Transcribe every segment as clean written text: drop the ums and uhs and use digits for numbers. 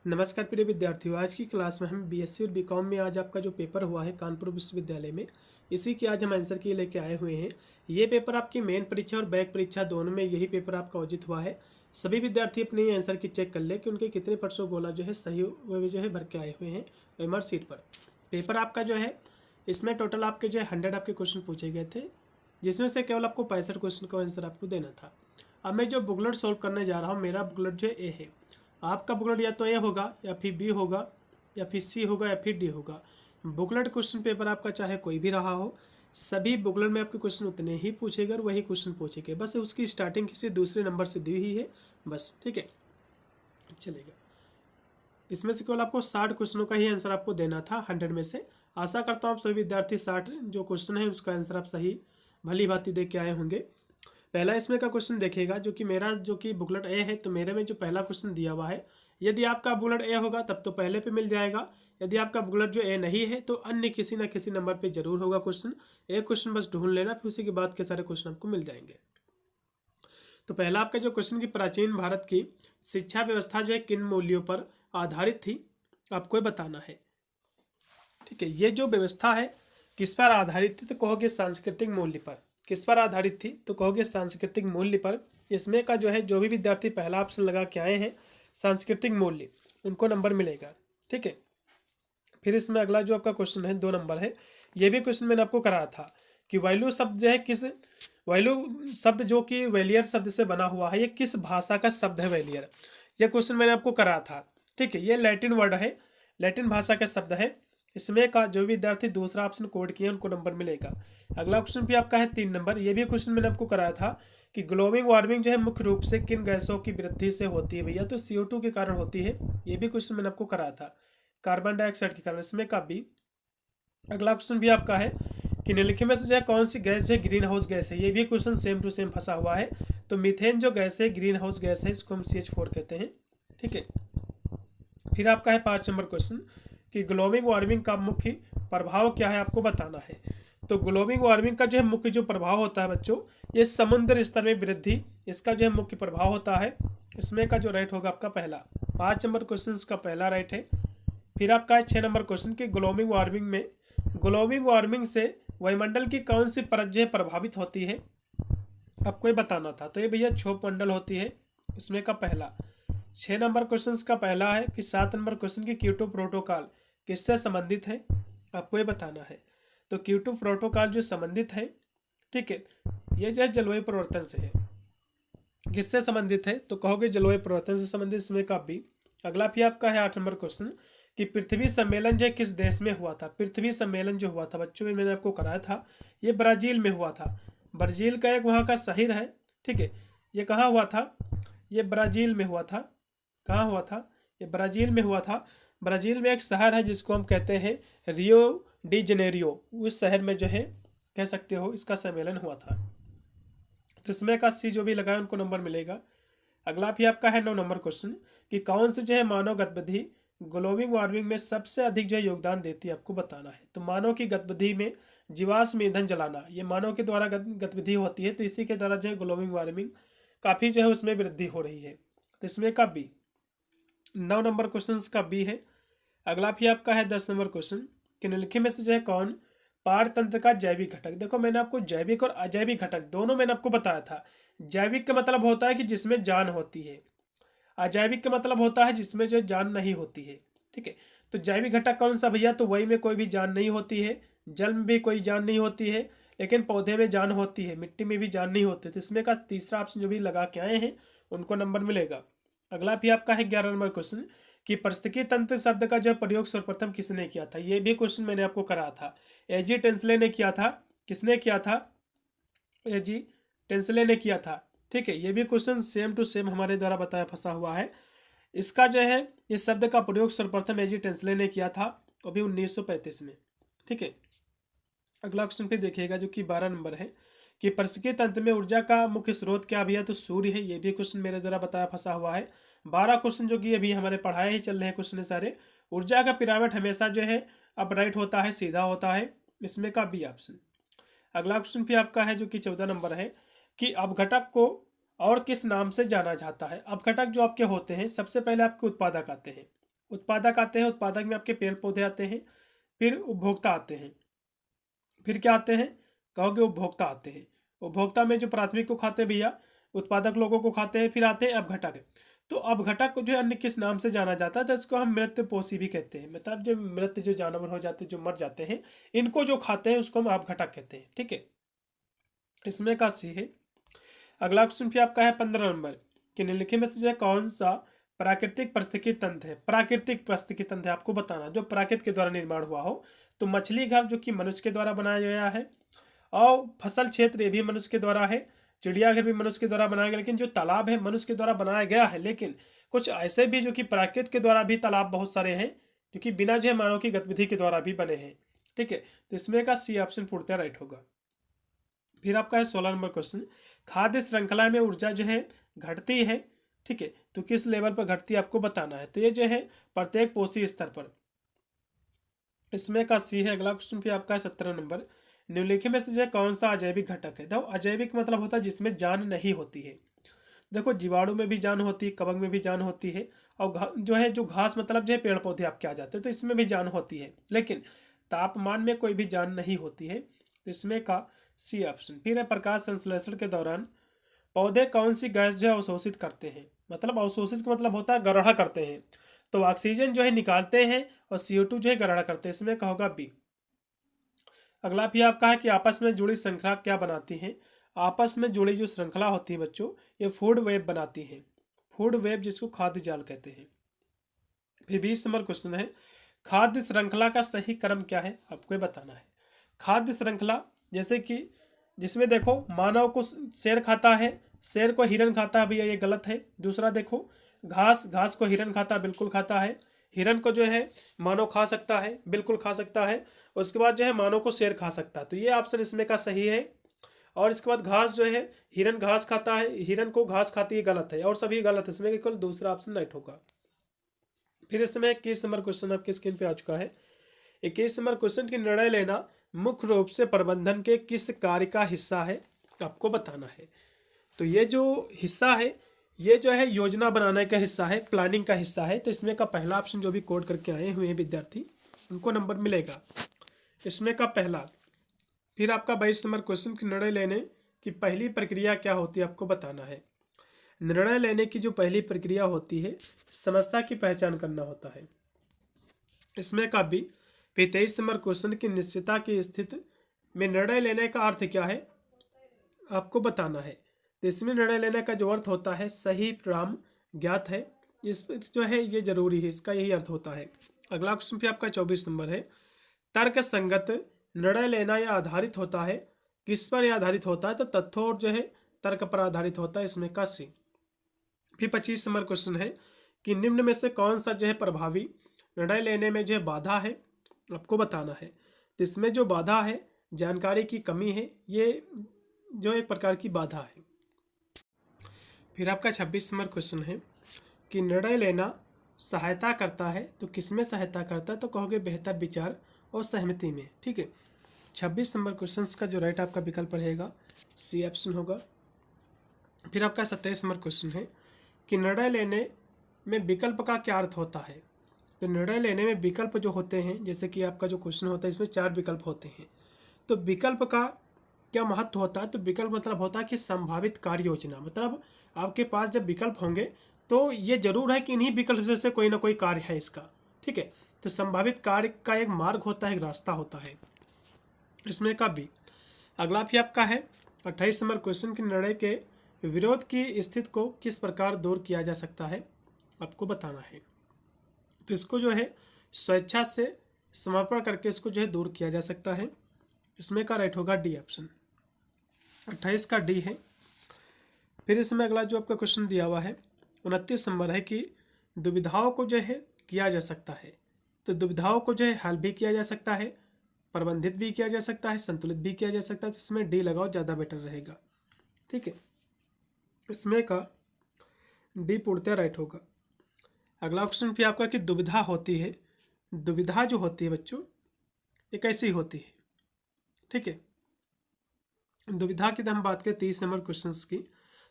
नमस्कार प्रिय विद्यार्थियों, आज की क्लास में हम बीएससी और बीकॉम में आज आपका जो पेपर हुआ है कानपुर विश्वविद्यालय में, इसी के आज हम आंसर की लेके आए हुए हैं। ये पेपर आपकी मेन परीक्षा और बैक परीक्षा दोनों में यही पेपर आपका आयोजित हुआ है। सभी विद्यार्थी अपने आंसर की चेक कर ले कि उनके कितने % गोला जो है सही वो जो है भर के आए हुए हैं एमआर सीट पर। पेपर आपका जो है इसमें टोटल आपके जो है 100 आपके क्वेश्चन पूछे गए थे, जिसमें से केवल आपको 65 क्वेश्चन का आंसर आपको देना था। अब मैं जो बुकलेट सोल्व करने जा रहा हूँ, मेरा बुकलेट जो ए है। आपका बुकलेट या तो ए होगा या फिर बी होगा या फिर सी होगा या फिर डी होगा। बुकलेट क्वेश्चन पेपर आपका चाहे कोई भी रहा हो, सभी बुकलेट में आपके क्वेश्चन उतने ही पूछेगा और वही क्वेश्चन पूछेंगे, बस उसकी स्टार्टिंग किसी दूसरे नंबर से दी हुई है, बस ठीक है, चलेगा। इसमें से केवल आपको 60 क्वेश्चनों का ही आंसर आपको देना था 100 में से। आशा करता हूँ आप सभी विद्यार्थी 60 जो क्वेश्चन है उसका आंसर आप सही भली भांति दे के आए होंगे। पहला इसमें का क्वेश्चन देखिएगा, जो कि मेरा जो कि बुकलेट ए है, तो मेरे में जो पहला क्वेश्चन दिया हुआ है, यदि आपका बुकलेट ए होगा तब तो पहले पे मिल जाएगा। यदि आपका बुकलेट जो ए नहीं है तो अन्य किसी न किसी नंबर पे जरूर होगा क्वेश्चन। एक क्वेश्चन बस ढूंढ लेना, फिर उसी के बाद के सारे क्वेश्चन आपको मिल जाएंगे। तो पहला आपका जो क्वेश्चन की प्राचीन भारत की शिक्षा व्यवस्था जो है किन मूल्यों पर आधारित थी, आपको बताना है। ठीक है, ये जो व्यवस्था है किस पर आधारित थी, तो कहोगे सांस्कृतिक मूल्य पर। किस पर आधारित थी, तो कहोगे सांस्कृतिक मूल्य पर। इसमें का जो है जो भी विद्यार्थी पहला ऑप्शन लगा के आए हैं सांस्कृतिक मूल्य, उनको नंबर मिलेगा। ठीक है, फिर इसमें अगला जो आपका क्वेश्चन है 2 नंबर है। ये भी क्वेश्चन मैंने आपको कराया था कि वैल्यू शब्द जो है किस वैल्यू शब्द जो कि वैलियर शब्द से बना हुआ है, ये किस भाषा का शब्द है वैलियर। यह क्वेश्चन मैंने आपको कराया था। ठीक है, ये लैटिन वर्ड है, लैटिन भाषा का शब्द है। इसमें का जो विद्यार्थी दूसरा ऑप्शन कोड किए उनको नंबर मिलेगा। अगला क्वेश्चन भी आपका है 3 नंबर। ये भी क्वेश्चन मैंने आपको कराया था कि ग्लोबल वार्मिंग जो है मुख्य रूप से किन गैसों की वृद्धि से होती है भैया, तो CO2 के कारण होती है। ये भी क्वेश्चन मैंने आपको कराया था, कार्बन डाइऑक्साइड के कारण। इसमें का बी। अगला क्वेश्चन भी आपका है कि निम्नलिखित में से जो है कौन सी गैस जो है ग्रीन हाउस गैस है। ये भी क्वेश्चन सेम टू सेम फंसा हुआ है। तो मीथेन जो गैस है ग्रीन हाउस गैस है, इसको हम CH4 कहते हैं। ठीक है, फिर आपका है 5 नंबर क्वेश्चन कि ग्लोबल वार्मिंग का मुख्य प्रभाव क्या है, आपको बताना है। तो ग्लोबल वार्मिंग का जो है मुख्य जो प्रभाव होता है बच्चों, ये समुद्र स्तर में वृद्धि, इसका जो है मुख्य प्रभाव होता है। इसमें का जो राइट होगा आपका पहला। 5 नंबर क्वेश्चन का पहला राइट है। फिर आपका है 6 नंबर क्वेश्चन कि ग्लोबल वार्मिंग से वायुमंडल की कौन सी परत जो है प्रभावित होती है, आपको ये बताना था। तो ये भैया क्षोभ मंडल होती है, इसमें का पहला। 6 नंबर क्वेश्चन का पहला है। फिर 7 नंबर क्वेश्चन की क्योटो प्रोटोकॉल किससे संबंधित है, आपको ये बताना है। तो क्योटो प्रोटोकॉल जो संबंधित है, ठीक है, ये जो है जलवायु परिवर्तन से है। किससे संबंधित है, तो कहोगे जलवायु परिवर्तन से संबंधित। इसमें का भी। अगला भी आपका है 8 नंबर क्वेश्चन कि पृथ्वी सम्मेलन जो किस देश में हुआ था। पृथ्वी सम्मेलन जो हुआ था बच्चों में मैंने आपको कराया था, ये ब्राजील में हुआ था। ब्राजील का एक वहाँ का शहर है। ठीक है, ये कहाँ हुआ था, ये ब्राजील में हुआ था। कहाँ हुआ था, ये ब्राजील में हुआ था। ब्राजील में एक शहर है जिसको हम कहते हैं रियो डी जेनेरियो। उस शहर में जो है कह सकते हो इसका सम्मेलन हुआ था। तो इसमें का सी जो भी लगाए उनको नंबर मिलेगा। अगला भी आपका है 9 नंबर क्वेश्चन कि कौन सी जो है मानव गतिविधि ग्लोबल वार्मिंग में सबसे अधिक जो है योगदान देती है, आपको बताना है। तो मानव की गतिविधि में जीवाश्म ईंधन जलाना, ये मानव के द्वारा गतिविधि होती है, तो इसी के द्वारा जो है ग्लोबल वार्मिंग काफ़ी जो है उसमें वृद्धि हो रही है। तो इसमें का बी। 9 नंबर क्वेश्चन का बी है। अगला भी आपका है 10 नंबर क्वेश्चन कि निम्नलिखित में से जो है कौन पारतंत्र का जैविक घटक। देखो मैंने आपको जैविक और अजैविक घटक दोनों मैंने आपको बताया था। जैविक का मतलब होता है कि जिसमें जान होती है, अजैविक का मतलब होता है जिसमें जो जान नहीं होती है। ठीक है, तो जैविक घटक कौन सा भैया, तो वही में कोई भी जान नहीं होती है, जल में भी कोई जान नहीं होती है, लेकिन पौधे में जान होती है, मिट्टी में भी जान नहीं होती। तो इसमें का तीसरा ऑप्शन जो भी लगा के आए हैं उनको नंबर मिलेगा। अगला भी आपका है 11 नंबर क्वेश्चन कि पारिस्थितिकी तंत्र शब्द का जो प्रयोग सर्वप्रथम किसने किया था। ये भी क्वेश्चन मैंने आपको कराया था, एजी टेंसले ने किया था। किसने किया था, एजी टेंसले ने किया था। ठीक है, ये भी क्वेश्चन सेम टू सेम हमारे द्वारा बताया फंसा हुआ है। इसका जो है इस शब्द का प्रयोग सर्वप्रथम एजी टेंसले ने किया था, अभी 1935 में। ठीक है, अगला क्वेश्चन फिर देखिएगा जो कि 12 नंबर है कि पारिस्थितिकी तंत्र में ऊर्जा का मुख्य स्रोत क्या भैया, तो सूर्य है। ये भी क्वेश्चन मेरे द्वारा बताया फंसा हुआ है। 12 क्वेश्चन जो कि अभी हमारे पढ़ाए ही चल रहे हैं क्वेश्चन सारे। ऊर्जा का पिरामिड हमेशा जो है अपराइट होता है, सीधा होता है। इसमें का बी ऑप्शन। अगला क्वेश्चन भी आपका है जो कि 14 नंबर है कि अपघटक को और किस नाम से जाना जाता है। अपघटक जो आपके होते हैं सबसे पहले आपके उत्पादक आते हैं। उत्पादक आते हैं, उत्पादक में आपके पेड़ पौधे आते हैं, फिर उपभोक्ता आते हैं, फिर क्या आते हैं, कहोगे उपभोक्ता आते हैं। उपभोक्ता में जो प्राथमिक को खाते हैं भैया, उत्पादक लोगों को खाते हैं, फिर आते हैं अपघटक। तो अपघटक को जो अन्य किस नाम से जाना जाता है, तो इसको हम मृतपोषी भी कहते हैं। मतलब जो मृत जो जानवर हो जाते हैं, जो मर जाते हैं, इनको जो खाते हैं उसको हम अपघटक कहते हैं। ठीक है, इसमें का सी है। अगला क्वेश्चन फिर आपका है 15 नंबर कि निम्नलिखित में से जो है कौन सा प्राकृतिक पारिस्थितिकी तंत्र है। प्राकृतिक पारिस्थितिकी तंत्र आपको बताना जो प्रकृति के द्वारा निर्माण हुआ हो। तो मछली घर जो कि मनुष्य के द्वारा बनाया गया है, और फसल क्षेत्र ये भी मनुष्य के द्वारा है, चिड़ियाघर भी मनुष्य के द्वारा बनाया गया, लेकिन जो तालाब है मनुष्य के द्वारा बनाया गया है। लेकिन कुछ ऐसे भी जो कि प्रकृति के द्वारा भी तालाब बहुत सारे हैं जो कि बिना जो है मानव की गतिविधि के द्वारा भी बने हैं। ठीक है, तो इसमें का सी ऑप्शन पूर्णतः राइट होगा। फिर आपका है 16 नंबर क्वेश्चन, खाद्य श्रृंखला में ऊर्जा जो है घटती है। ठीक है, तो किस लेवल पर घटती है आपको बताना है। तो ये जो है प्रत्येक पोषी स्तर पर। इसमें का सी है। अगला क्वेश्चन फिर आपका है 17 नंबर, निम्नलिखित में से जो है कौन सा अजैविक घटक है। देखो अजैविक मतलब होता है जिसमें जान नहीं होती है। देखो जीवाणु में भी जान होती है, कवक में भी जान होती है, और जो है जो घास मतलब जो है पेड़ पौधे आपके आ जाते हैं, तो इसमें भी जान होती है, लेकिन तापमान में कोई भी जान नहीं होती है। तो इसमें का सी ऑप्शन। फिर है प्रकाश संश्लेषण के दौरान पौधे कौन सी गैस जो है अवशोषित करते हैं। मतलब अवशोषित का मतलब होता है ग्रहण करते हैं। तो ऑक्सीजन जो है निकालते हैं और CO2 जो है ग्रहण करते हैं। इसमें का होगा बी। अगला भी आपका है कि आपस में जुड़ी श्रृंखला क्या बनाती है। आपस में जुड़ी जो श्रृंखला होती है बच्चों, ये फूड वेब बनाती है। फूड वेब जिसको खाद्य जाल कहते हैं। फिर 20 नंबर क्वेश्चन है, खाद्य श्रृंखला का सही क्रम क्या है आपको ये बताना है। खाद्य श्रृंखला जैसे कि जिसमें देखो मानव को शेर खाता है, शेर को हिरन खाता है, भैया ये गलत है। दूसरा देखो घास, घास को हिरन खाता है, बिल्कुल खाता है। हिरन को जो है मानव खा सकता है, बिल्कुल खा सकता है। उसके बाद जो है मानव को शेर खा सकता है, तो ये ऑप्शन इसमें का सही है। और इसके बाद घास जो है हिरन घास खाता है, हिरन को घास खाती है, गलत है, और सभी गलत है। इसमें केवल दूसरा ऑप्शन राइट होगा। फिर इसमें 21 नंबर क्वेश्चन आपकी स्क्रीन पे आ चुका है। 21 नंबर क्वेश्चन की निर्णय लेना मुख्य रूप से प्रबंधन के किस कार्य का हिस्सा है आपको बताना है। तो ये जो हिस्सा है ये जो है योजना बनाने का हिस्सा है, प्लानिंग का हिस्सा है। तो इसमें का पहला ऑप्शन जो भी कोड करके आए हुए हैं विद्यार्थी उनको नंबर मिलेगा। इसमें का पहला। फिर आपका 22 नंबर क्वेश्चन की निर्णय लेने की पहली प्रक्रिया क्या होती है आपको बताना है। निर्णय लेने की जो पहली प्रक्रिया होती है समस्या की पहचान करना होता है। इसमें का भी। फिर 23 नंबर क्वेश्चन की निश्चितता की स्थिति में निर्णय लेने का अर्थ क्या है आपको बताना है। तो इसमें निर्णय लेने का जो अर्थ होता है सही परिणाम ज्ञात है, इस जो है ये जरूरी है, इसका यही अर्थ होता है। अगला क्वेश्चन भी आपका 24 नंबर है, तर्क संगत निर्णय लेना यह आधारित होता है, किस पर यह आधारित होता है। तो तथ्यों और जो है तर्क पर आधारित होता है। इसमें का सी। फिर 25 नंबर क्वेश्चन है कि निम्न में से कौन सा जो है प्रभावी निर्णय लेने में जो है बाधा है आपको बताना है। तो इसमें जो बाधा है जानकारी की कमी है, ये जो एक प्रकार की बाधा है। फिर आपका 26 नंबर क्वेश्चन है कि निर्णय लेना सहायता करता है, तो किसमें सहायता करता है। तो कहोगे बेहतर विचार और सहमति में। ठीक है, 26 नंबर क्वेश्चन का जो राइट आपका विकल्प रहेगा सी ऑप्शन होगा। फिर आपका 27 नंबर क्वेश्चन है कि निर्णय लेने में विकल्प का क्या अर्थ होता है। तो निर्णय लेने में विकल्प जो होते हैं, जैसे कि आपका जो क्वेश्चन होता है इसमें 4 विकल्प होते हैं। तो विकल्प का क्या महत्व होता है। तो विकल्प मतलब होता है कि संभावित कार्य योजना। मतलब आपके पास जब विकल्प होंगे तो ये जरूर है कि इन्हीं विकल्प से कोई ना कोई कार्य है इसका। ठीक है, तो संभावित कार्य का एक मार्ग होता है, एक रास्ता होता है। इसमें का भी। अगला भी आपका है 28 नंबर क्वेश्चन के निर्णय के विरोध की स्थिति को किस प्रकार दूर किया जा सकता है आपको बताना है। तो इसको जो है स्वेच्छा से समर्पण करके इसको जो है दूर किया जा सकता है। इसमें का राइट होगा डी ऑप्शन। 28 का डी है। फिर इसमें अगला जो आपका क्वेश्चन दिया हुआ है 29 नंबर है कि दुविधाओं को जो है किया जा सकता है। तो दुविधाओं को जो है हल भी किया जा सकता है, प्रबंधित भी किया जा सकता है, संतुलित भी किया जा सकता है। तो इसमें डी लगाओ, ज़्यादा बेटर रहेगा। ठीक है, इसमें का डी पूर्णतः राइट होगा। अगला क्वेश्चन भी आपका कि दुविधा होती है। दुविधा जो होती है बच्चों ये कैसी होती है। ठीक है, दुविधा की हम बात करें 30 नंबर क्वेश्चन की।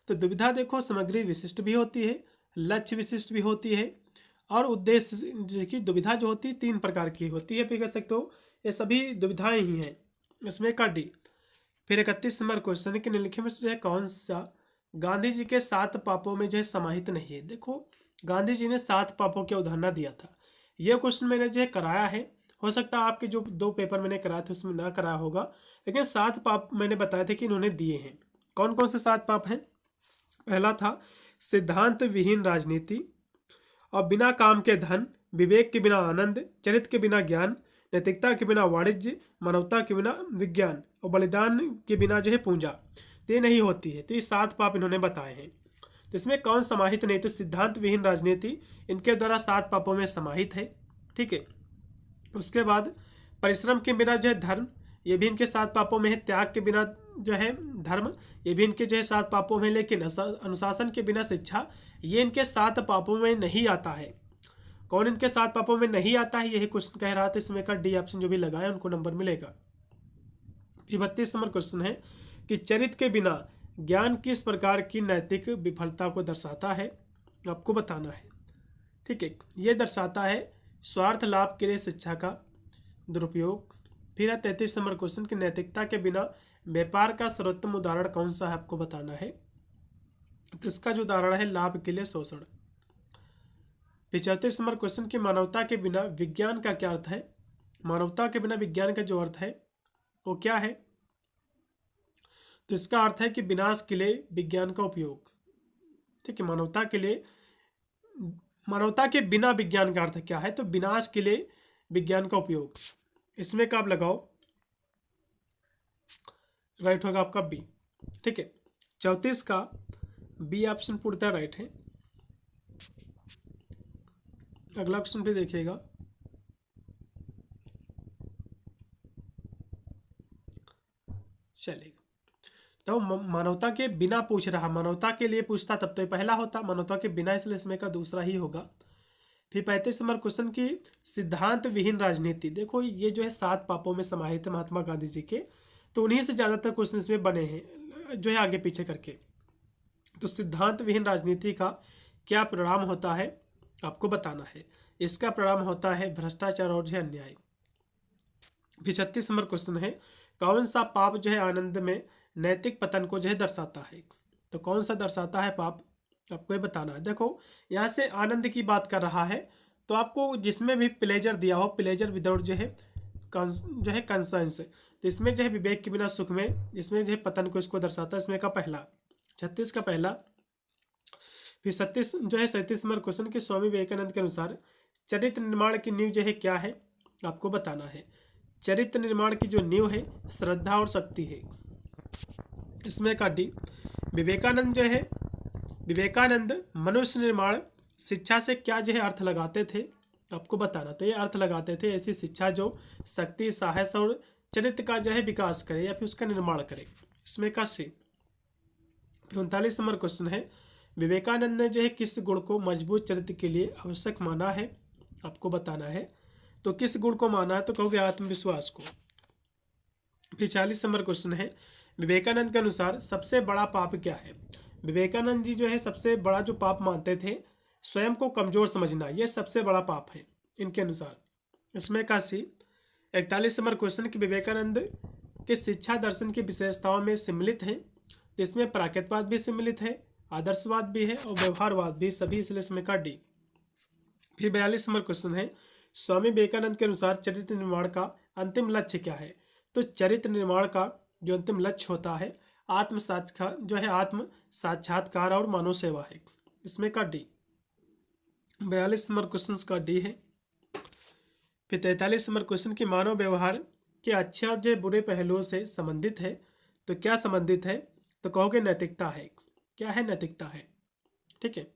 तो दुविधा देखो सामग्री विशिष्ट भी होती है, लक्ष्य विशिष्ट भी होती है, और उद्देश्य की दुविधा जो होती है 3 प्रकार की होती है, फिर कह सकते हो ये सभी दुविधाएं ही हैं। इसमें का डी। फिर 31 नंबर क्वेश्चन है कि निम्नलिखित में से जो है कौन सा गांधी जी के 7 पापों में जो है समाहित नहीं है। देखो गांधी जी ने 7 पापों की अवधारणा दिया था। यह क्वेश्चन मैंने जो है कराया है, हो सकता है आपके जो 2 पेपर मैंने कराए थे उसमें ना कराया होगा, लेकिन 7 पाप मैंने बताए थे कि इन्होंने दिए हैं। कौन कौन से 7 पाप हैं? पहला था सिद्धांत विहीन राजनीति, और बिना काम के धन, विवेक के बिना आनंद, चरित्र के बिना ज्ञान, नैतिकता के बिना वाणिज्य, मानवता के बिना विज्ञान, और बलिदान के बिना जो है पूंजा। तो ये नहीं होती है। तो ये 7 पाप इन्होंने बताए हैं। तो इसमें कौन समाहित नहीं? तो सिद्धांत विहीन राजनीति इनके द्वारा 7 पापों में समाहित है। ठीक है। उसके बाद परिश्रम के बिना जो है धर्म, ये भी इनके 7 पापों में है। त्याग के बिना जो है धर्म, ये भी इनके जो है 7 पापों में। लेकिन अनुशासन के बिना शिक्षा, ये इनके 7 पापों में नहीं आता है। कौन इनके 7 पापों में नहीं आता है, यही क्वेश्चन कह रहा था। इसमें का डी ऑप्शन जो भी लगाए उनको नंबर मिलेगा। 32 नंबर क्वेश्चन है कि चरित्र के बिना ज्ञान किस प्रकार की नैतिक विफलता को दर्शाता है, आपको बताना है। ठीक है, ये दर्शाता है स्वार्थ लाभ के लिए शिक्षा का दुरुपयोग। फिर है 33 नंबर क्वेश्चन की नैतिकता के बिना व्यापार का सर्वोत्तम उदाहरण कौन सा है, आपको बताना है। तो इसका जो उदाहरण है लाभ के लिए शोषण। फिर 34 नंबर क्वेश्चन की मानवता के बिना विज्ञान का क्या अर्थ है। मानवता के बिना विज्ञान का जो अर्थ है वो क्या है? तो इसका अर्थ है कि विनाश के लिए विज्ञान का उपयोग। ठीक है, मानवता के बिना विज्ञान का अर्थ क्या है? तो विनाश के लिए विज्ञान का उपयोग। इसमें का आप लगाओ, राइट होगा आपका बी। ठीक है, 34 का बी ऑप्शन पूर्णतः राइट है। अगला क्वेश्चन भी देखिएगा। चलेगा, तो मानवता के बिना पूछ रहा, मानवता के लिए पूछता तब तो ये पहला होता, मानवता के बिना, इसलिए इसमें का दूसरा ही होगा। फिर 35 नंबर क्वेश्चन की सिद्धांत विहीन राजनीति। देखो ये जो है 7 पापों में समाहित है महात्मा गांधी जी के, तो उन्हीं से ज़्यादातर क्वेश्चन इसमें बने हैं जो है आगे पीछे करके। तो सिद्धांत विहीन राजनीति का क्या परिणाम होता है, आपको बताना है। इसका परिणाम होता है भ्रष्टाचार और जो है अन्याय। फिर 36 नंबर क्वेश्चन है कौन सा पाप जो है आनंद में नैतिक पतन को जो है दर्शाता है। तो कौन सा दर्शाता है पाप, आपको ये बताना है। देखो यहाँ से आनंद की बात कर रहा है, तो आपको जिसमें भी प्लेजर दिया हो, प्लेजर विदाउट जो है कंसर्न्स, तो इसमें जो है विवेक के बिना सुख में, इसमें जो है पतन को इसको दर्शाता है। इसमें का पहला 36 का पहला। फिर 37 नंबर क्वेश्चन के स्वामी विवेकानंद के अनुसार चरित्र निर्माण की नींव जो है क्या है, आपको बताना है। चरित्र निर्माण की जो नींव है श्रद्धा और शक्ति है। इसमें का डी। विवेकानंद मनुष्य निर्माण शिक्षा से क्या जो है अर्थ लगाते थे, आपको बताना। तो ये अर्थ लगाते थे ऐसी शिक्षा जो शक्ति, साहस और चरित्र का जो है विकास करे या फिर उसका निर्माण करे। इसमें का सी। 39 नंबर क्वेश्चन है विवेकानंद ने जो है किस गुण को मजबूत चरित्र के लिए आवश्यक माना है, आपको बताना है। तो किस गुण को माना है, तो कहोगे आत्मविश्वास को। फिर 40 नंबर क्वेश्चन है विवेकानंद के अनुसार सबसे बड़ा पाप क्या है। विवेकानंद जी जो है सबसे बड़ा जो पाप मानते थे स्वयं को कमजोर समझना, ये सबसे बड़ा पाप है इनके अनुसार। इसमें का सी। 41 नंबर क्वेश्चन कि विवेकानंद के शिक्षा दर्शन की विशेषताओं में सम्मिलित हैं, तो इसमें प्राकृतवाद भी सम्मिलित है, आदर्शवाद भी है और व्यवहारवाद भी, सभी, इसलिए इसमें का डी। फिर 42 नंबर क्वेश्चन है स्वामी विवेकानंद के अनुसार चरित्र निर्माण का अंतिम लक्ष्य क्या है। तो चरित्र निर्माण का जो अंतिम लक्ष्य होता है आत्म साक्षात्कार और मानव सेवा है। इसमें का डी। 42 नंबर क्वेश्चन का डी है। फिर 43 नंबर क्वेश्चन की मानव व्यवहार के अच्छे और जो बुरे पहलुओं से संबंधित है, तो क्या संबंधित है, तो कहोगे नैतिकता है। क्या है, नैतिकता है। ठीक है,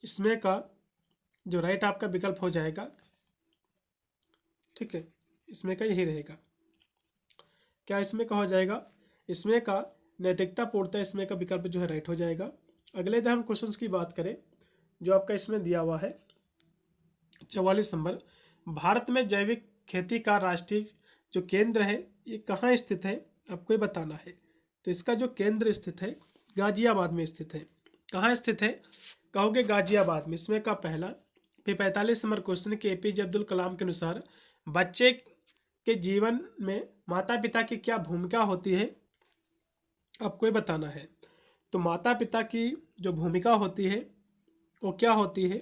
इसमें का जो राइट आपका विकल्प हो जाएगा, ठीक है, इसमें का यही रहेगा। क्या इसमें का हो जाएगा, इसमें का नैतिकता पूर्णतः इसमें का विकल्प जो है राइट हो जाएगा। अगले दिन हम क्वेश्चंस की बात करें जो आपका इसमें दिया हुआ है 44 नंबर। भारत में जैविक खेती का राष्ट्रीय जो केंद्र है ये कहाँ स्थित है, आपको ये बताना है। तो इसका जो केंद्र स्थित है गाजियाबाद में स्थित है। कहाँ स्थित है, कहोगे गाजियाबाद में। इसमें का पहला। फिर 45 नंबर क्वेश्चन कि एपीजे अब्दुल कलाम के अनुसार बच्चे के जीवन में माता पिता की क्या भूमिका होती है, आपको ये बताना है। तो माता पिता की जो भूमिका होती है वो क्या होती है,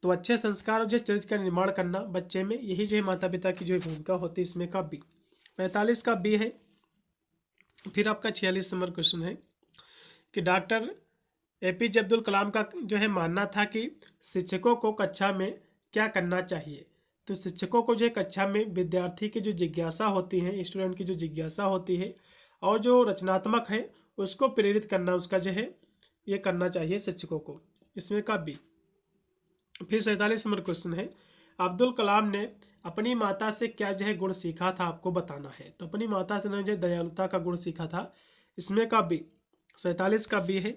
तो अच्छे संस्कार और जो चरित्र का निर्माण करना बच्चे में, यही जो है माता पिता की जो भूमिका होती है। इसमें का बी। 45 का बी है। फिर आपका 46 नंबर क्वेश्चन है कि डॉक्टर एपीजे अब्दुल कलाम का जो है मानना था कि शिक्षकों को कक्षा में क्या करना चाहिए। तो शिक्षकों को जो है कक्षा में विद्यार्थी की जो जिज्ञासा होती है, स्टूडेंट की जो जिज्ञासा होती है और जो रचनात्मक है उसको प्रेरित करना, उसका जो है ये करना चाहिए शिक्षकों को। इसमें का बी। फिर 47 नंबर क्वेश्चन है अब्दुल कलाम ने अपनी माता से क्या जो है गुण सीखा था, आपको बताना है। तो अपनी माता से जो दयालुता का गुण सीखा था। इसमें का बी। 47 का बी है।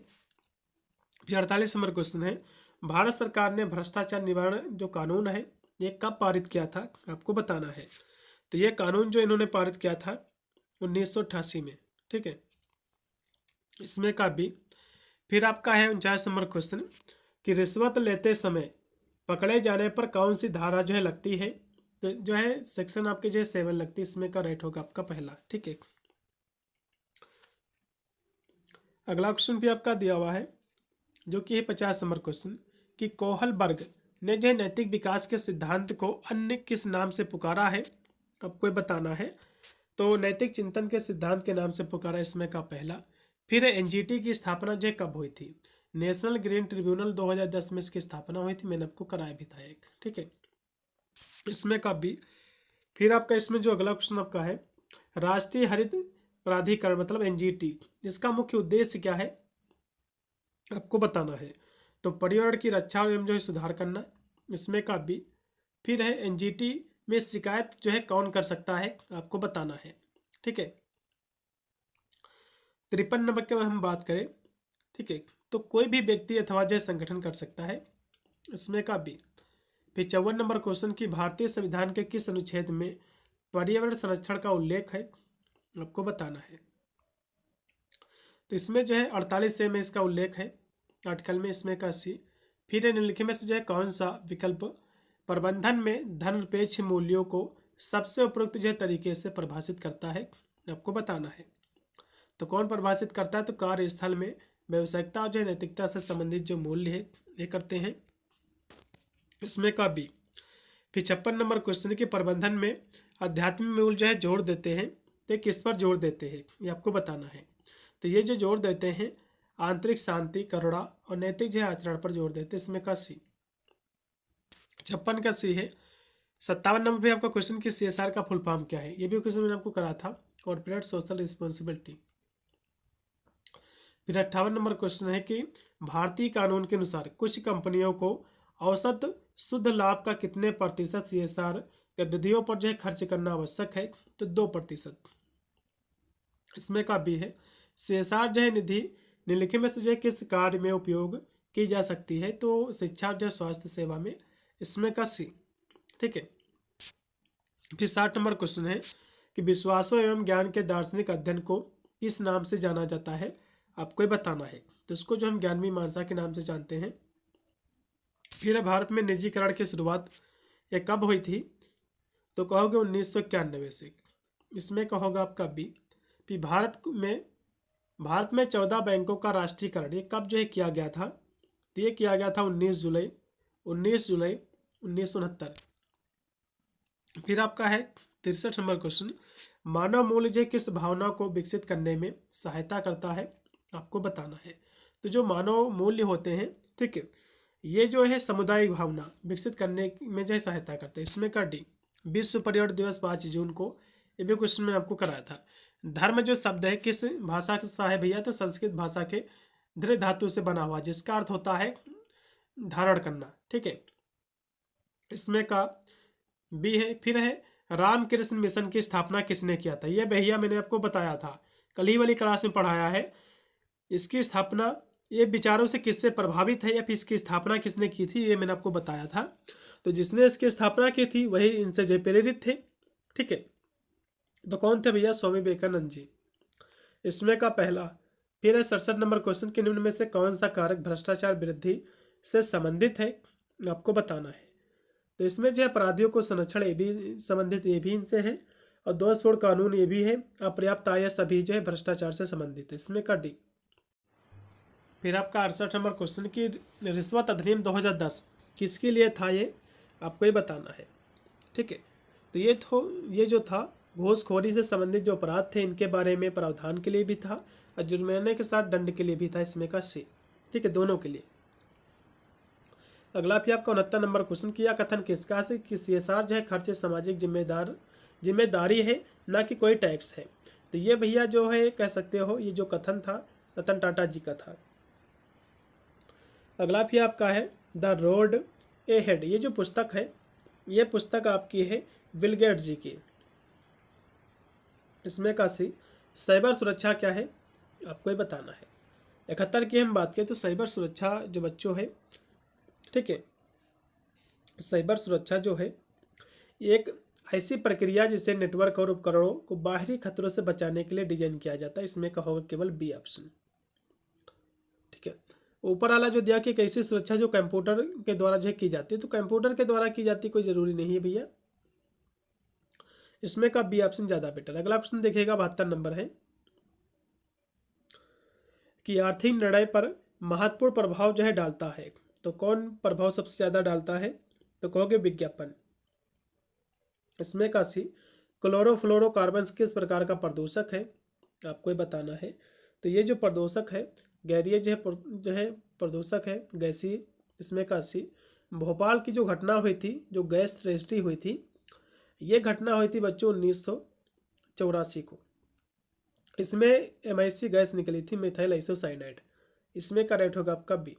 फिर 48 नंबर क्वेश्चन है भारत सरकार ने भ्रष्टाचार निवारण जो कानून है ये कब पारित किया था, आपको बताना है। तो ये कानून जो इन्होंने पारित किया था 1988 में, ठीक है। इसमें का बी। फिर आपका है 49 नंबर क्वेश्चन कि रिश्वत लेते समय पकड़े जाने पर कौन सी धारा जो है लगती है। तो जो है सेक्शन आपके जो है 7 लगती है। इसमें का राइट होगा आपका पहला, ठीक है। अगला क्वेश्चन भी आपका दिया हुआ है जो कि है 50 नंबर क्वेश्चन कि कोहलबर्ग ने जो है नैतिक विकास के सिद्धांत को अन्य किस नाम से पुकारा है, आपको ये बताना है। तो नैतिक चिंतन के सिद्धांत के नाम से पुकारा। इसमें का पहला। फिर एनजीटी की स्थापना जो कब हुई थी, नेशनल ग्रीन ट्रिब्यूनल 2010 में इसकी स्थापना हुई थी, मैंने आपको कराया भी था एक, ठीक है। इसमें का भी। फिर आपका इसमें जो अगला क्वेश्चन आपका है राष्ट्रीय हरित प्राधिकरण मतलब एनजीटी, इसका मुख्य उद्देश्य क्या है, आपको बताना है। तो पर्यावरण की रक्षा एवं जो है सुधार करना। इसमें का भी। फिर है एनजीटी में शिकायत जो है कौन कर सकता है, आपको बताना है, ठीक है। 53 नंबर के हम बात करें, ठीक है, तो कोई भी व्यक्ति अथवा जो संगठन कर सकता है। इसमें का भी। फिर 54 नंबर क्वेश्चन की भारतीय संविधान के किस अनुच्छेद में पर्यावरण संरक्षण का उल्लेख है, आपको बताना है। तो इसमें जो है 48 में इसका उल्लेख है आर्टिकल में। इसमें का सी। फिर निम्नलिखित में से जो है कौन सा विकल्प प्रबंधन में धननिरपेक्ष मूल्यों को सबसे उपयुक्त जो है तरीके से परिभाषित करता है, आपको बताना है। तो कौन परिभाषित करता है, तो कार्यस्थल में व्यावसायिकता और जो नैतिकता से संबंधित जो मूल्य है ये करते हैं। इसमें का बी। फिर 56 नंबर क्वेश्चन के प्रबंधन में आध्यात्मिक मूल्य जो है जोड़ देते हैं, तो किस पर जोड़ देते हैं ये आपको बताना है। तो ये जो जोड़ देते हैं आंतरिक शांति, करुणा और नैतिक जो है आचरण पर जोड़ देते हैं। इसमें का सी। 56 का सी है। 57 नंबर पे आपका क्वेश्चन कि सीएसआर का फुल फॉर्म क्या है, ये भी क्वेश्चन मैंने आपको करा था, कॉर्पोरेट सोशल रिस्पॉन्सिबिलिटी। फिर 58 नंबर क्वेश्चन है कि भारतीय कानून के अनुसार कुछ कंपनियों को औसत शुद्ध लाभ का कितने प्रतिशत सीएसआर गतिविधियों पर जो है खर्च करना आवश्यक है, तो 2%। इसमें का भी है सीएसआर जो है निधि निम्नलिखित में से जो है किस कार्य में उपयोग की जा सकती है, तो शिक्षा जो है स्वास्थ्य सेवा में। इसमें का सी, ठीक है। फिर 60 नंबर क्वेश्चन है कि विश्वासों एवं ज्ञान के दार्शनिक अध्ययन को किस नाम से जाना जाता है, आपको बताना है। तो इसको जो हम ज्ञान मीमांसा के नाम से जानते हैं। फिर भारत में निजीकरण की शुरुआत ये कब हुई थी, तो कहोगे 1991 से। इसमें कहोगा आपका बी। फिर भारत में 14 बैंकों का राष्ट्रीयकरण ये कब जो है किया गया था, तो ये किया गया था 19 जुलाई 1969। फिर आपका है 63 नंबर क्वेश्चन मानव मूल्य जो किस भावना को विकसित करने में सहायता करता है, आपको बताना है। तो जो मानव मूल्य होते हैं, ठीक है, ये जो है सामुदायिक भावना विकसित करने में जो है सहायता करते हैं। इसमें का डी। विश्व पर्यावरण दिवस 5 जून को, ये भी क्वेश्चन मैंने आपको कराया था। धर्म जो शब्द है किस भाषा का है भैया, तो संस्कृत भाषा के धृ धातु से बना हुआ जिसका अर्थ होता है धारण करना, ठीक है। इसमें का बी है। फिर है रामकृष्ण मिशन की स्थापना किसने किया था, ये भैया मैंने आपको बताया था, कल ही वाली क्लास में पढ़ाया है। इसकी स्थापना ये विचारों से किससे प्रभावित है या फिर इसकी स्थापना किसने की थी, ये मैंने आपको बताया था। तो जिसने इसकी स्थापना की थी वही इनसे जो प्रेरित थे, ठीक है। तो कौन थे भैया, स्वामी विवेकानंद जी। इसमें का पहला। फिर है 67 नंबर क्वेश्चन के निम्न में से कौन सा कारक भ्रष्टाचार वृद्धि से संबंधित है, आपको बताना है। तो इसमें जो है अपराधियों को संरक्षण ये भी संबंधित, ये भी इनसे है, और दोषपूर्ण कानून ये भी है, अपर्याप्त आय सभी जो है भ्रष्टाचार से संबंधित है, इसमें का डी। फिर आपका 68 नंबर क्वेश्चन की रिश्वत अधिनियम 2010 किसके लिए था, ये आपको ये बताना है। ठीक है, तो ये जो था घूसखोरी से संबंधित जो अपराध थे इनके बारे में प्रावधान के लिए भी था, और जुर्माने के साथ दंड के लिए भी था, इसमें का सी। ठीक है, दोनों के लिए। अगला भी आपका 69 नंबर क्वेश्चन किया कथन किसका से कि CSR जो है खर्च सामाजिक जिम्मेदारी है, ना कि कोई टैक्स है। तो ये भैया जो है कह सकते हो ये जो कथन था रतन टाटा जी का था। अगला भी आपका है द रोड ए हेड, ये जो पुस्तक है ये पुस्तक आपकी है बिल गेट्स जी की। इसमें का सी साइबर सुरक्षा क्या है, आपको ही बताना है। 71 की हम बात करें तो साइबर सुरक्षा जो बच्चों है, ठीक है, साइबर सुरक्षा जो है एक ऐसी प्रक्रिया जिसे नेटवर्क और उपकरणों को बाहरी खतरों से बचाने के लिए डिजाइन किया जाता है, इसमें का होगा केवल बी ऑप्शन। ठीक है, ऊपर वाला जो दिया कि कैसी सुरक्षा जो कंप्यूटर के द्वारा जो है की जाती है, तो कंप्यूटर के द्वारा की जाती कोई जरूरी नहीं है भैया, इसमें का बी ऑप्शन ज्यादा बेटर। अगला क्वेश्चन देखिएगा 72 नंबर है कि आर्थिक निर्णय पर महत्वपूर्ण प्रभाव जो है डालता है, तो कौन प्रभाव सबसे ज्यादा डालता है, तो कहोगे विज्ञापन। इसमें का सी क्लोरोफ्लोरोकार्बन किस प्रकार का प्रदूषक है, आपको ये बताना है। तो ये जो प्रदूषक है गैरीय जो है प्रदूषक है गैसीय। इसमें का सी भोपाल की जो घटना हुई थी, जो गैस ट्रेजेडी हुई थी, ये घटना हुई थी बच्चों 1984 को। इसमें MIC गैस निकली थी, मिथाइल आइसोसाइनाइड। इसमें करेक्ट होगा आपका बी।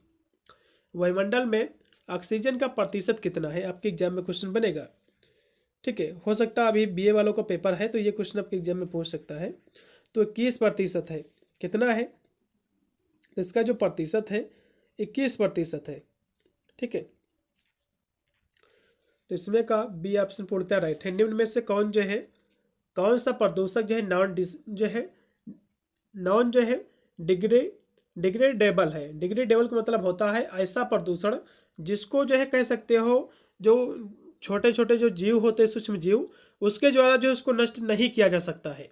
वायुमंडल में ऑक्सीजन का प्रतिशत कितना है, आपके एग्जाम में क्वेश्चन बनेगा। ठीक है, हो सकता है अभी BA वालों का पेपर है तो ये क्वेश्चन आपके एग्जाम में पूछ सकता है। तो 21% है, कितना है, तो इसका जो प्रतिशत है 21% है। ठीक है, तो इसमें का बी ऑप्शन पूर्णतः राइट है। निम्न में से कौन सा प्रदूषक जो है नॉन डिग्रेडेबल है। डिग्रेडेबल का मतलब होता है ऐसा प्रदूषण जिसको जो है कह सकते हो जो छोटे छोटे जो जीव होते हैं, सूक्ष्म जीव, उसके द्वारा जो है उसको नष्ट नहीं किया जा सकता है।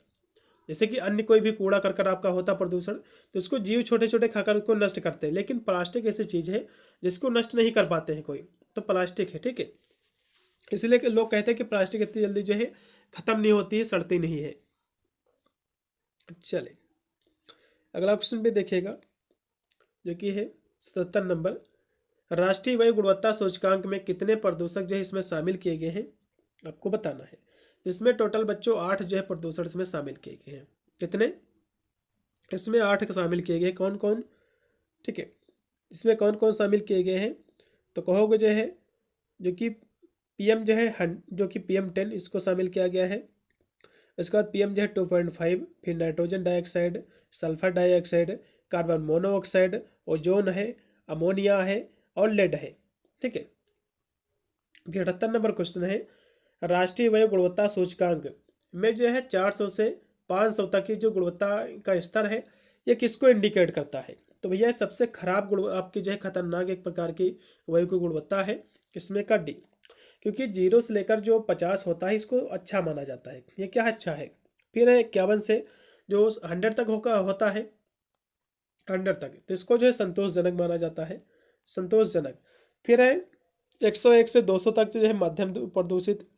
जैसे कि अन्य कोई भी कूड़ा करकट आपका होता प्रदूषण, तो इसको जीव छोटे छोटे खाकर उसको नष्ट करते हैं, लेकिन प्लास्टिक ऐसी चीज़ है जिसको नष्ट नहीं कर पाते हैं कोई, तो प्लास्टिक है। ठीक है, इसलिए लोग कहते हैं कि प्लास्टिक इतनी जल्दी जो है खत्म नहीं होती है, सड़ती नहीं है। चले अगला क्वेश्चन भी देखिएगा जो कि है 77 नंबर। राष्ट्रीय वायु गुणवत्ता सूचकांक में कितने प्रदूषक जो है इसमें शामिल किए गए हैं, आपको बताना है। इसमें टोटल बच्चों 8 जो है प्रदूषण इसमें शामिल किए गए हैं। कितने, इसमें 8 शामिल किए गए, कौन कौन। ठीक है, इसमें कौन कौन शामिल किए गए हैं, तो कहोगे जो है जो कि PM जो है जो कि PM10 इसको शामिल किया गया है। इसके बाद PM जो है 2.5, फिर nitrogen dioxide, sulphur dioxide, carbon monoxide, ozone है, अमोनिया है और लेड है। ठीक है, 78 नंबर क्वेश्चन है राष्ट्रीय वायु गुणवत्ता सूचकांक में जो है 400 से 500 तक की जो गुणवत्ता का स्तर है ये किसको इंडिकेट करता है, तो भैया सबसे खराब आपकी जो है खतरनाक एक प्रकार की वायु की गुणवत्ता है, इसमें का डी। क्योंकि 0 से लेकर जो 50 होता है इसको अच्छा माना जाता है, ये क्या अच्छा है। फिर है 51 से जो 100 तक होता है 100 तक, तो इसको जो है संतोषजनक माना जाता है, संतोषजनक। फिर है 101 से 200 तक जो है मध्यम प्रदूषित,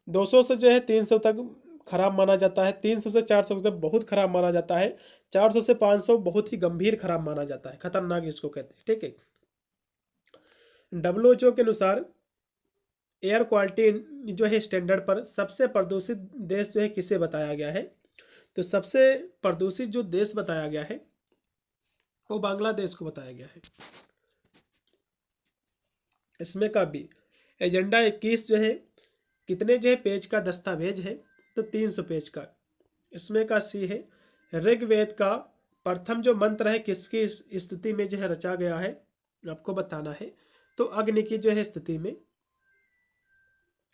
200 से जो है 300 तक खराब माना जाता है, 300 से 400 तक बहुत खराब माना जाता है, 400 से 500 बहुत ही गंभीर खराब माना जाता है, खतरनाक इसको कहते हैं। ठीक है, WHO के अनुसार एयर क्वालिटी जो है स्टैंडर्ड पर सबसे प्रदूषित देश जो है किसे बताया गया है, तो सबसे प्रदूषित जो देश बताया गया है वो बांग्लादेश को बताया गया है। इसमें का भी एजेंडा 21 जो है कितने जो है पेज का दस्तावेज है, तो 300 पेज का। इसमें का सी है ऋग्वेद का प्रथम जो मंत्र है किसकी स्तुति में जो है रचा गया है, आपको बताना है, तो अग्नि की जो है स्तुति में।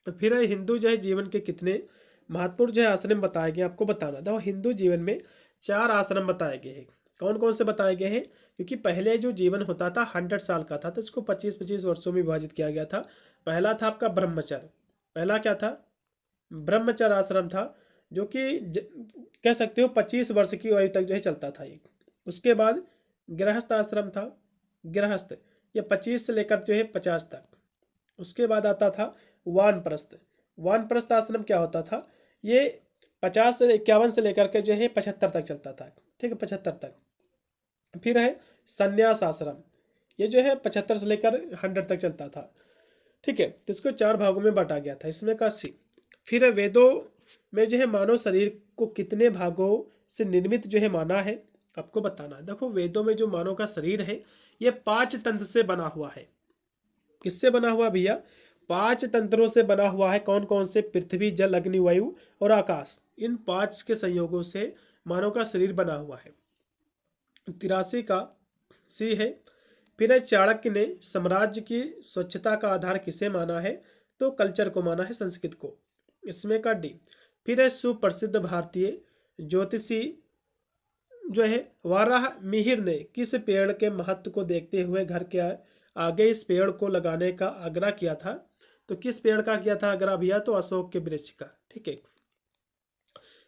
फिर हिंदू जो है जीवन के कितने महत्वपूर्ण जो है आश्रम बताए गए, आपको बताना था। हिंदू जीवन में 4 आश्रम बताए गए हैं, कौन कौन से बताए गए हैं? क्योंकि पहले जो जीवन होता था 100 साल का था, तो इसको 25-25 वर्षों में विभाजित किया गया था। पहला था आपका ब्रह्मचर्य। पहला क्या था? ब्रह्मचर्य आश्रम था, जो कि कह सकते हो 25 वर्ष की आयु तक जो है चलता था ये। उसके बाद गृहस्थ आश्रम था। गृहस्थ ये 25 से लेकर जो है 50 तक। उसके बाद आता था वानप्रस्थ। वानप्रस्थ आश्रम क्या होता था? ये 50 से 51 से लेकर के जो है 75 तक चलता था। ठीक है, 75 तक। फिर है संन्यास आश्रम, ये जो है 75 से लेकर 100 तक चलता था। ठीक है, तो इसको 4 भागों में बांटा गया था, इसमें का सी। फिर है वेदों में जो है मानव शरीर को कितने भागों से निर्मित जो है माना है, आपको बताना है। देखो वेदों में जो मानव का शरीर है ये 5 तंत्र से बना हुआ है। किससे बना हुआ भैया? 5 तंत्रों से बना हुआ है। कौन कौन से? पृथ्वी, जल, अग्नि, वायु और आकाश। इन 5 के संयोगों से मानव का शरीर बना हुआ है। 83 का सी है। फिर है चाणक्य ने साम्राज्य की स्वच्छता का आधार किसे माना है? तो कल्चर को माना है, संस्कृत को। इसमें का डी। फिर है सुप्रसिद्ध भारतीय ज्योतिषी जो है वाराह मिहिर ने किस पेड़ के महत्व को देखते हुए घर के आगे इस पेड़ को लगाने का आग्रह किया था? तो किस पेड़ का किया था आग्रह भैया? तो अशोक के वृक्ष का। ठीक है।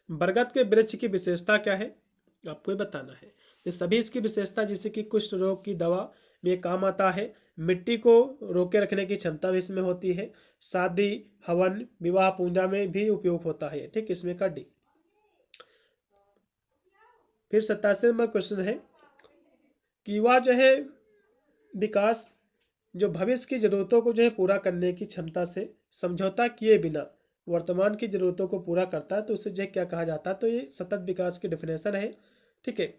बरगद के वृक्ष की विशेषता क्या है? आपको ही बताना है। ये सभी इसकी विशेषता, जैसे कि कुष्ठ रोग की दवा में काम आता है, मिट्टी को रोके रखने की क्षमता भी इसमें होती है, शादी, हवन, विवाह, पूजा में भी उपयोग होता है। ठीक, इसमें का डी। फिर 87 नंबर क्वेश्चन है कि युवा जो है विकास जो भविष्य की जरूरतों को जो है पूरा करने की क्षमता से समझौता किए बिना वर्तमान की जरूरतों को पूरा करता है, तो उसे जो है क्या कहा जाता है? तो ये सतत विकास की डेफिनेशन है। ठीक है,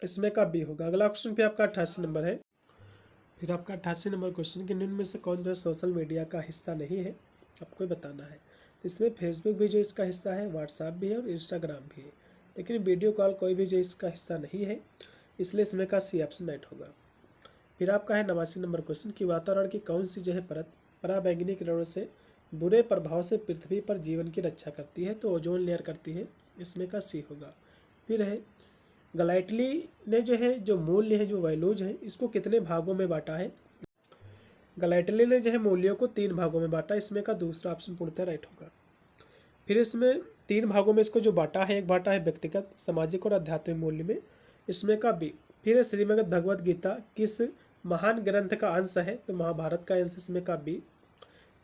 इसमें का बी होगा। अगला क्वेश्चन पे आपका 88 नंबर है। फिर आपका 88 नंबर क्वेश्चन कि निम्न में से कौन जो सोशल मीडिया का हिस्सा नहीं है, आपको बताना है। तो इसमें फेसबुक भी जो इसका हिस्सा है, व्हाट्सएप भी है और इंस्टाग्राम भी है, लेकिन वीडियो कॉल कोई भी जो इसका हिस्सा नहीं है, इसलिए इसमें का सी ऑप्शन राइट होगा। फिर आपका है 89 नंबर क्वेश्चन कि वातावरण की कौन सी जो है परत पराबैंगनी किरणों से बुरे प्रभाव से पृथ्वी पर जीवन की रक्षा करती है? तो ओजोन लेयर करती है, इसमें का सी होगा। फिर है गलाइटली ने जो है जो मूल्य है, जो वैल्यूज है, इसको कितने भागों में बांटा है? गलाइटली ने जो है मूल्यों को 3 भागों में बांटा, इसमें का दूसरा ऑप्शन पूर्णतः राइट होगा। फिर इसमें 3 भागों में इसको जो बांटा है, एक बांटा है व्यक्तिगत, सामाजिक और आध्यात्मिक मूल्य में, इसमें का बी। फिर है श्रीमद् भगवद गीता किस महान ग्रंथ का अंश है? तो महाभारत का अंश, इसमें का बी।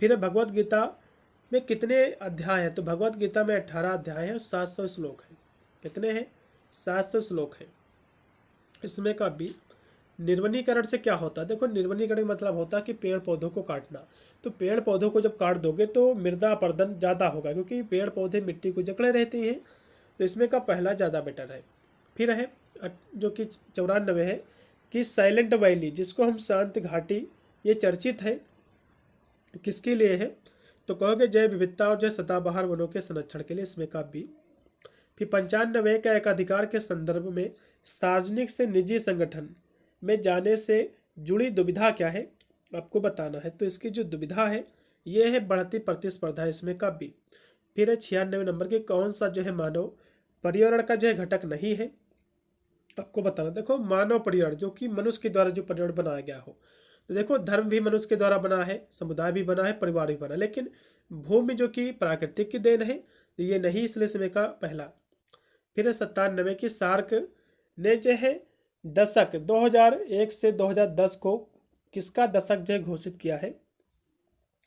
फिर है भगवद गीता में कितने अध्याय हैं? तो भगवद गीता में 18 अध्याय हैं और 700 श्लोक हैं। कितने हैं? 700 श्लोक हैं, इसमें का बी। निर्वनीकरण से क्या होता है? देखो निर्वनीकरण का मतलब होता है कि पेड़ पौधों को काटना। तो पेड़ पौधों को जब काट दोगे तो मृदा अपरदन ज़्यादा होगा, क्योंकि पेड़ पौधे मिट्टी को जकड़े रहते हैं। तो इसमें का पहला ज़्यादा बेटर है। फिर है जो कि 94 है कि साइलेंट वैली, जिसको हम शांत घाटी, ये चर्चित है, किसके लिए है? तो कहोगे जैव विविधता और जैव सदाबहार वनों के संरक्षण के लिए, इसमें का बी। फिर 95 का एक अधिकार के संदर्भ में सार्वजनिक से निजी संगठन में जाने से जुड़ी दुविधा क्या है? आपको बताना है। तो इसकी जो दुविधा है ये है बढ़ती प्रतिस्पर्धा, इसमें का बी। फिर है 96 नंबर के कौन सा जो है मानव पर्यावरण का जो है घटक नहीं है? आपको बताना। देखो मानव पर्यावरण जो कि मनुष्य के द्वारा जो पर्यावरण बनाया गया हो, तो देखो धर्म भी मनुष्य के द्वारा बना है, समुदाय भी बना है, परिवार भी बना, लेकिन भूमि जो कि प्राकृतिक की देन है, तो ये नहीं, इसलिए समय का पहला। फिर 97 की सार्क ने जो है दशक 2001 से 2010 को किसका दशक जो है घोषित किया है?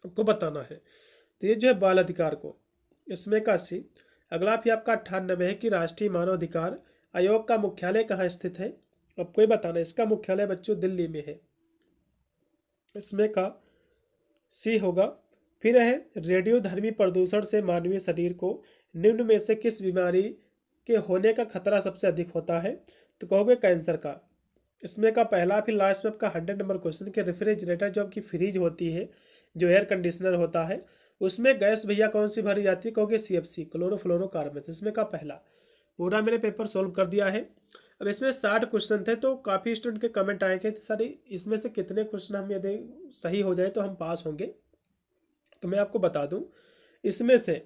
आपको बताना है। तो ये जो है बाल अधिकार को, इसमें का सी। अगला भी आपका 98 है कि राष्ट्रीय मानव अधिकार आयोग का मुख्यालय कहाँ स्थित है? आपको ही बताना। इसका मुख्यालय बच्चों दिल्ली में है, इसमें का सी होगा। फिर है रेडियोधर्मी प्रदूषण से मानवीय शरीर को निम्न में से किस बीमारी के होने का खतरा सबसे अधिक होता है? तो कहोगे कैंसर का, इसमें का पहला। फिर लास्ट में आपका 100 नंबर क्वेश्चन के रेफ्रिजरेटर जो आपकी फ्रिज होती है, जो एयर कंडीशनर होता है, उसमें गैस भैया कौन सी भरी जाती है? कहोगे CFC, क्लोरोफ्लोरोकार्बन, इसमें का पहला। पूरा मैंने पेपर सॉल्व कर दिया है। अब इसमें 60 क्वेश्चन थे, तो काफ़ी स्टूडेंट के कमेंट आए थे सारे, इसमें से कितने क्वेश्चन हम यदि सही हो जाए तो हम पास होंगे। तो मैं आपको बता दूं, इसमें से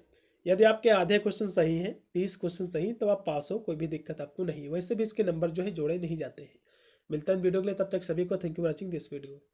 यदि आपके आधे क्वेश्चन सही हैं, 30 क्वेश्चन सही, तो आप पास हो, कोई भी दिक्कत आपको नहीं है। वैसे भी इसके नंबर जो है जोड़े नहीं जाते हैं। मिलता है वीडियो के लिए, तब तक सभी को thank you for watching this video.